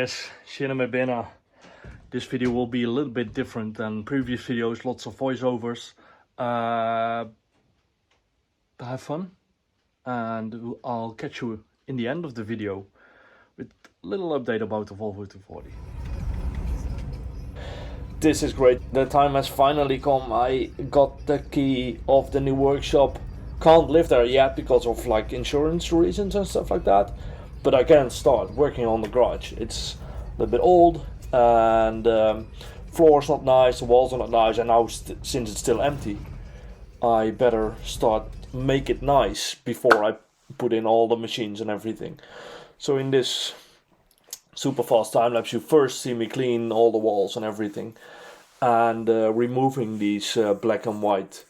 Aerocatches, Cinema Bena. This video will be a little bit different than previous videos, lots of voiceovers. Have fun, and I'll catch you in the end of the video with a little update about the Volvo 240. This is great, the time has finally come. I got the key of the new workshop. Can't live there yet because of like insurance reasons and stuff like that, but I can start working on the garage. It's a little bit old and floor's not nice, the walls are not nice, and now since it's still empty, I better start make it nice before I put in all the machines and everything. So in this super fast time lapse, you first see me clean all the walls and everything, and removing these black and white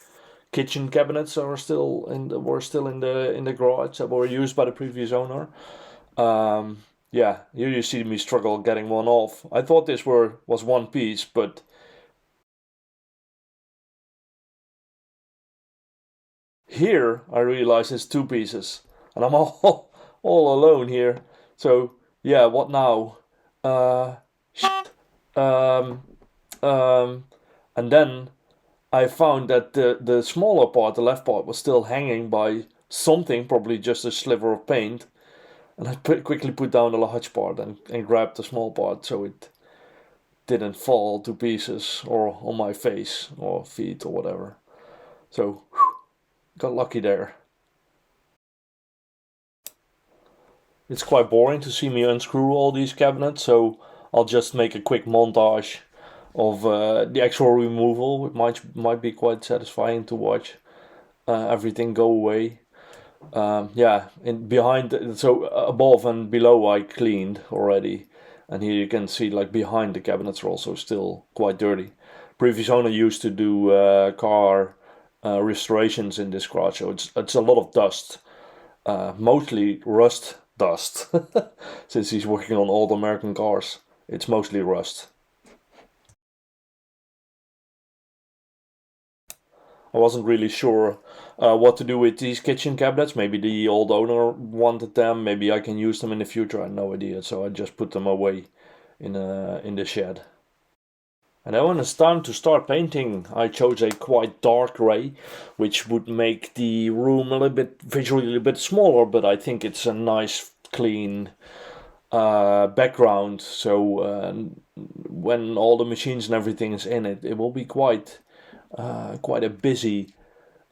kitchen cabinets are still were still in the garage that were used by the previous owner. Yeah, here you see me struggle getting one off. I thought this was one piece, but here I realize it's two pieces, and I'm all alone here. So yeah, what now? And then I found that the smaller part, the left part, was still hanging by something, probably just a sliver of paint. And I quickly put down the large part and grabbed the small part so it didn't fall to pieces or on my face or feet or whatever. So, got lucky there. It's quite boring to see me unscrew all these cabinets, so I'll just make a quick montage of the actual removal. It might be quite satisfying to watch everything go away. Yeah, so above and below I cleaned already, and here you can see like behind the cabinets are also still quite dirty. Previous owner used to do car restorations in this garage, so it's a lot of dust, mostly rust dust. Since he's working on old American cars, it's mostly rust. I wasn't really sure what to do with these kitchen cabinets. Maybe the old owner wanted them. Maybe I can use them in the future. I had no idea. So I just put them away in the shed. And then when it's time to start painting, I chose a quite dark gray, which would make the room a little bit visually a little bit smaller. But I think it's a nice, clean background. So when all the machines and everything is in it, it will be quite a busy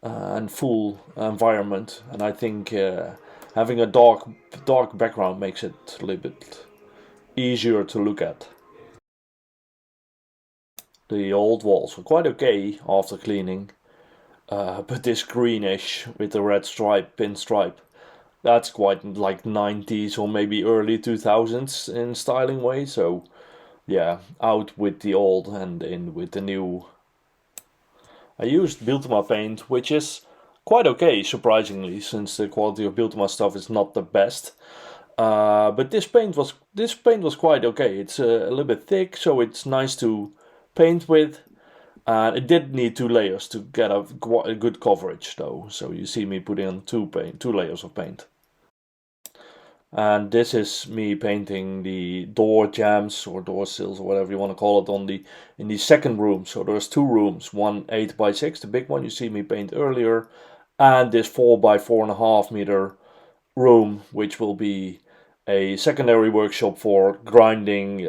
and full environment, and I think having a dark background makes it a little bit easier to look at. The old walls were quite okay after cleaning, but this greenish with the red pinstripe, that's quite like 90s or maybe early 2000s in styling way. So yeah, out with the old and in with the new. I used Biltema paint, which is quite okay, surprisingly, since the quality of Biltema stuff is not the best. But this paint was quite okay. It's a little bit thick, so it's nice to paint with. And it did need 2 layers to get a good coverage, though. So you see me putting on 2 layers of paint. And this is me painting the door jambs or door sills or whatever you want to call it in the second room. So there's 2 rooms, one 8x6, the big one you see me paint earlier, and this 4x4.5 meter room, which will be a secondary workshop for grinding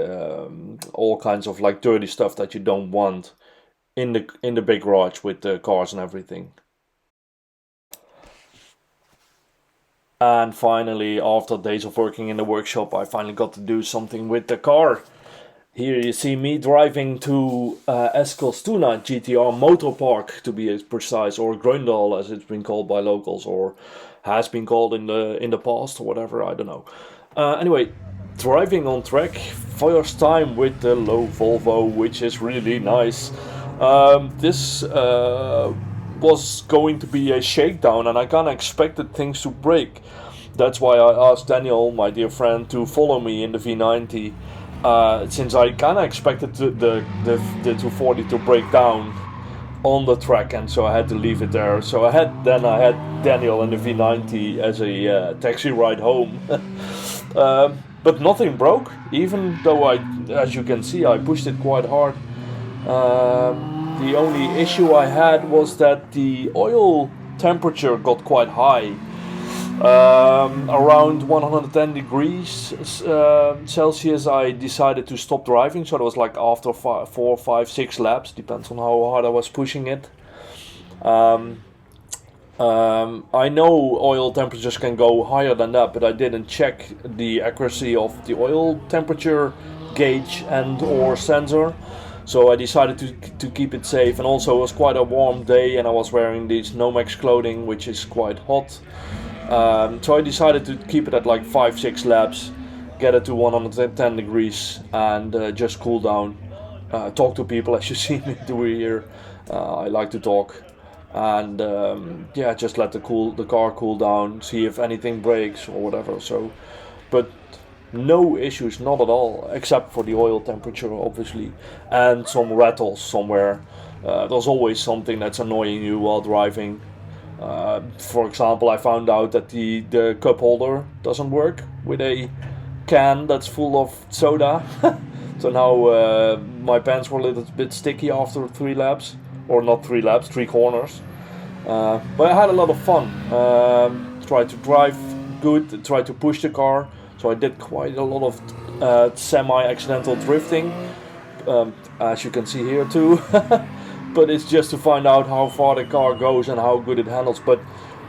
all kinds of like dirty stuff that you don't want in the big garage with the cars and everything. And finally, after days of working in the workshop, I finally got to do something with the car. Here you see me driving to Eskilstuna GTR Motorpark, to be precise, or Grundal as it's been called by locals, or has been called in the past or whatever, I don't know. Anyway, driving on track, first time with the low Volvo, which is really nice. This was going to be a shakedown, and I kind of expected things to break. That's why I asked Daniel, my dear friend, to follow me in the V90, since I kind of expected the 240 to break down on the track, and so I had to leave it there. So I had Daniel in the V90 as a taxi ride home. but nothing broke, even though as you can see, I pushed it quite hard. The only issue I had was that the oil temperature got quite high, around 110 degrees Celsius. I decided to stop driving, so it was like after 4, 5, 6 laps, depends on how hard I was pushing it. I know oil temperatures can go higher than that, but I didn't check the accuracy of the oil temperature gauge and or sensor, so I decided to keep it safe. And also it was quite a warm day and I was wearing this Nomex clothing, which is quite hot, so I decided to keep it at like 5, 6 laps, get it to 110 degrees and just cool down, talk to people as you see me do here. I like to talk. And yeah, just let the car cool down, see if anything breaks or whatever. So, but no issues, not at all, except for the oil temperature, obviously, and some rattles somewhere. There's always something that's annoying you while driving. For example, I found out that the cup holder doesn't work with a can that's full of soda. So now my pants were a little bit sticky after 3 laps. Or not 3 laps, 3 corners. But I had a lot of fun. Tried to drive good, tried to push the car. So I did quite a lot of semi-accidental drifting, as you can see here too. But it's just to find out how far the car goes and how good it handles. But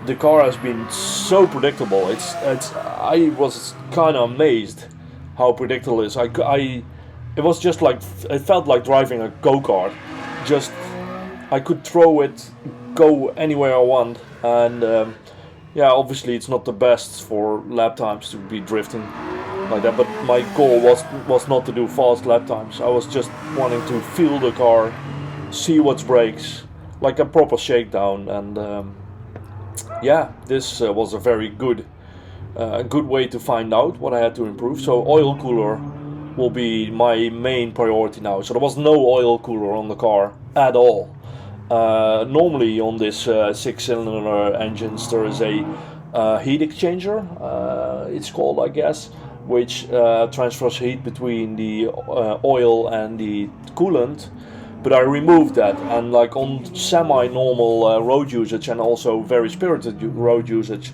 the car has been so predictable. I was kind of amazed how predictable it is. It was just like, it felt like driving a go-kart. Just I could throw it, go anywhere I want, and yeah, obviously it's not the best for lap times to be drifting like that, but my goal was not to do fast lap times. I was just wanting to feel the car, see what breaks, like a proper shakedown, and yeah, this was a very good way to find out what I had to improve. So oil cooler will be my main priority now. So there was no oil cooler on the car at all. Normally on this 6-cylinder engines there is a heat exchanger, it's called, I guess, which transfers heat between the oil and the coolant. But I removed that, and like on semi-normal road usage and also very spirited road usage,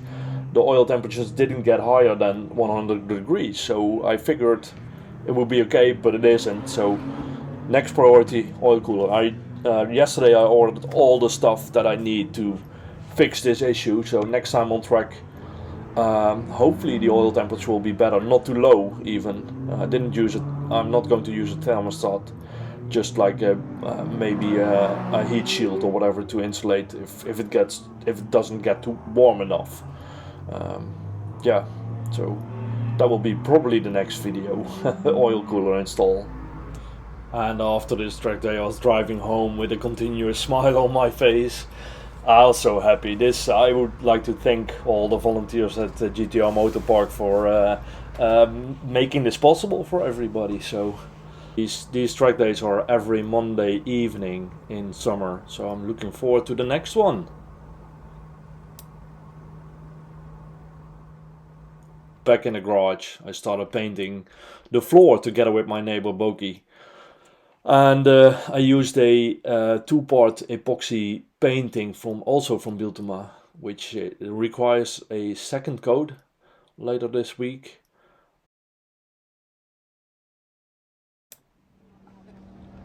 the oil temperatures didn't get higher than 100 degrees. So I figured it would be okay, but it isn't. So next priority, oil cooler. Yesterday I ordered all the stuff that I need to fix this issue, so next time on track hopefully the oil temperature will be better, not too low even. I didn't use it, I'm not going to use a thermostat, just like maybe a heat shield or whatever to insulate if it doesn't get too warm enough. Yeah, so that will be probably the next video. Oil cooler install. And after this track day I was driving home with a continuous smile on my face. I was so happy. I would like to thank all the volunteers at the GTR Motorpark for making this possible for everybody. So these track days are every Monday evening in summer, so I'm looking forward to the next one. Back in the garage I started painting the floor together with my neighbor Boki. And I used a 2-part epoxy painting from Biltema, which requires a second coat later this week.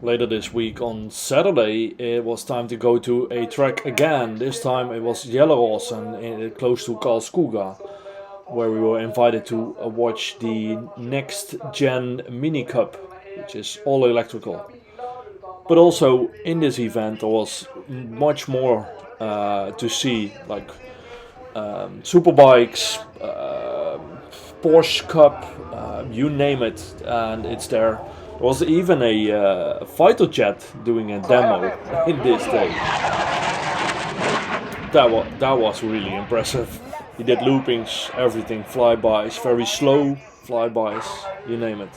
Later this week on Saturday it was time to go to a track again. This time it was Gelleråsen, close to Karlskoga, where we were invited to watch the next gen Mini Cup, which is all electrical. But also in this event there was much more to see, like superbikes, Porsche Cup, you name it, and it's there. There was even a fighter jet doing a demo in this day. That was really impressive. He did loopings, everything, flybys, very slow flybys, you name it.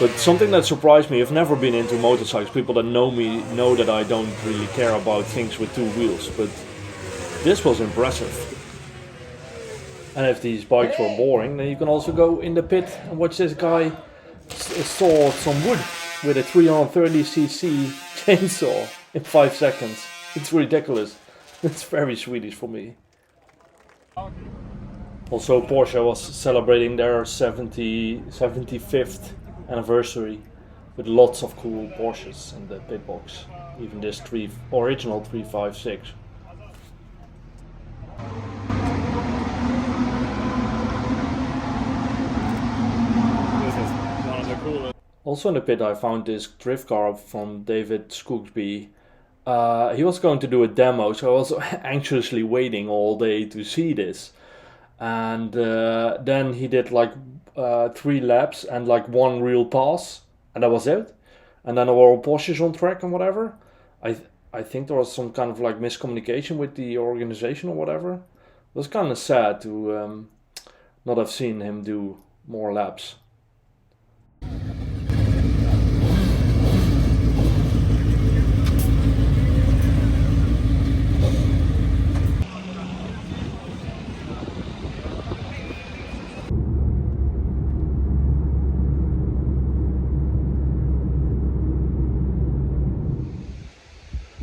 But something that surprised me, I've never been into motorcycles. People that know me know that I don't really care about things with 2 wheels, but this was impressive. And if these bikes were boring, then you can also go in the pit and watch this guy saw some wood with a 330cc chainsaw in 5 seconds. It's ridiculous. It's very Swedish for me. Also, Porsche was celebrating their 75th anniversary with lots of cool Porsches in the pit box. Even this original 356. Also in the pit I found this drift car from David Skogsby. He was going to do a demo, so I was anxiously waiting all day to see this. And then he did like 3 laps and like 1 real pass, and that was it. And then there were Porsches on track and whatever. I think there was some kind of like miscommunication with the organization or whatever. It was kind of sad to not have seen him do more laps.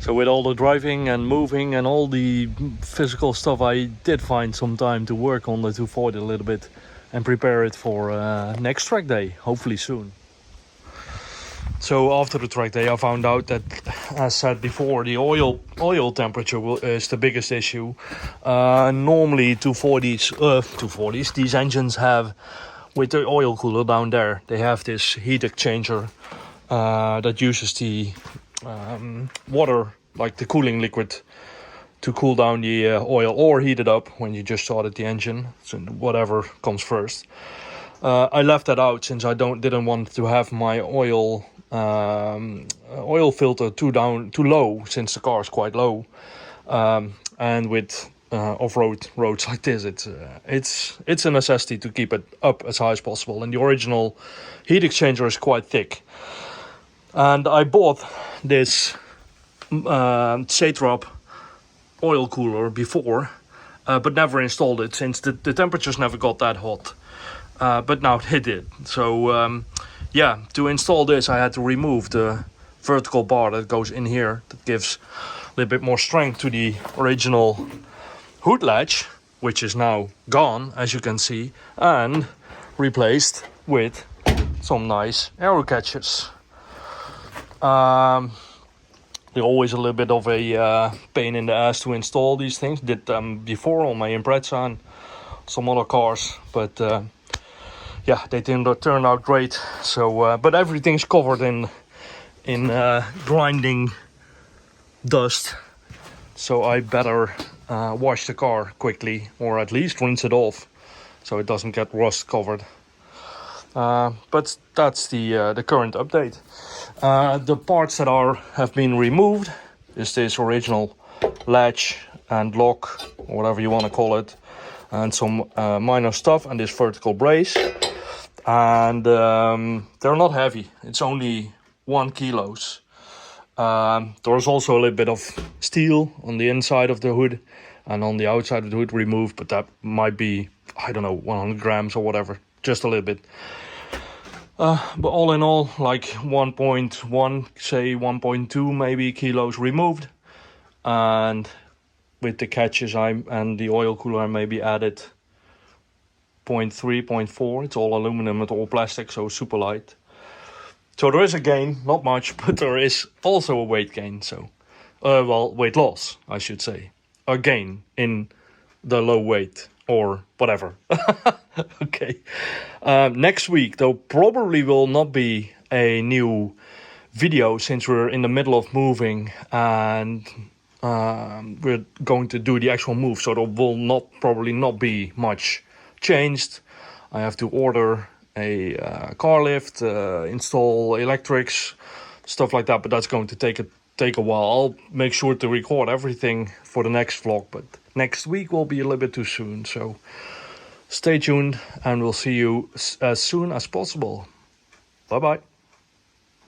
So with all the driving and moving and all the physical stuff, I did find some time to work on the 240 a little bit and prepare it for next track day, hopefully soon. So after the track day I found out that, as said before, the oil temperature is the biggest issue. Normally 240s, these engines have, with the oil cooler down there, they have this heat exchanger that uses the water, like the cooling liquid, to cool down the oil or heat it up when you just started the engine, so whatever comes first. I left that out since I didn't want to have my oil filter too low, since the car is quite low, and with off-road roads like this, it's a necessity to keep it up as high as possible. And the original heat exchanger is quite thick. And I bought this Satrop oil cooler before, but never installed it since the temperatures never got that hot. But now it did. So yeah, to install this I had to remove the vertical bar that goes in here, that gives a little bit more strength to the original hood latch, which is now gone, as you can see, and replaced with some nice Aerocatches. They're always a little bit of a pain in the ass to install these things. Did them before on my Impreza and some other cars, but yeah, they turned out great. So, but everything's covered in grinding dust, so I better wash the car quickly, or at least rinse it off, so it doesn't get rust covered. But that's the current update. The parts that have been removed is this original latch and lock, or whatever you want to call it, and some minor stuff, and this vertical brace. And they're not heavy. It's only 1 kilo. There's also a little bit of steel on the inside of the hood and on the outside of the hood removed, but that might be, I don't know, 100 grams or whatever, just a little bit. But all in all, like 1.1, say 1.2 maybe kilos removed. And with the catches and the oil cooler I maybe added 0.3, 0.4. It's all aluminum, it's all plastic, so super light. So there is a gain, not much, but there is also a weight gain. So, well, weight loss, I should say. A gain in the low weight, or whatever. Okay. Next week, there probably will not be a new video, since we're in the middle of moving and we're going to do the actual move. So there will probably not be much changed. I have to order a car lift, install electrics, stuff like that. But that's going to take a while. I'll make sure to record everything for the next vlog, but next week will be a little bit too soon. So stay tuned, and we'll see you as soon as possible. Bye bye.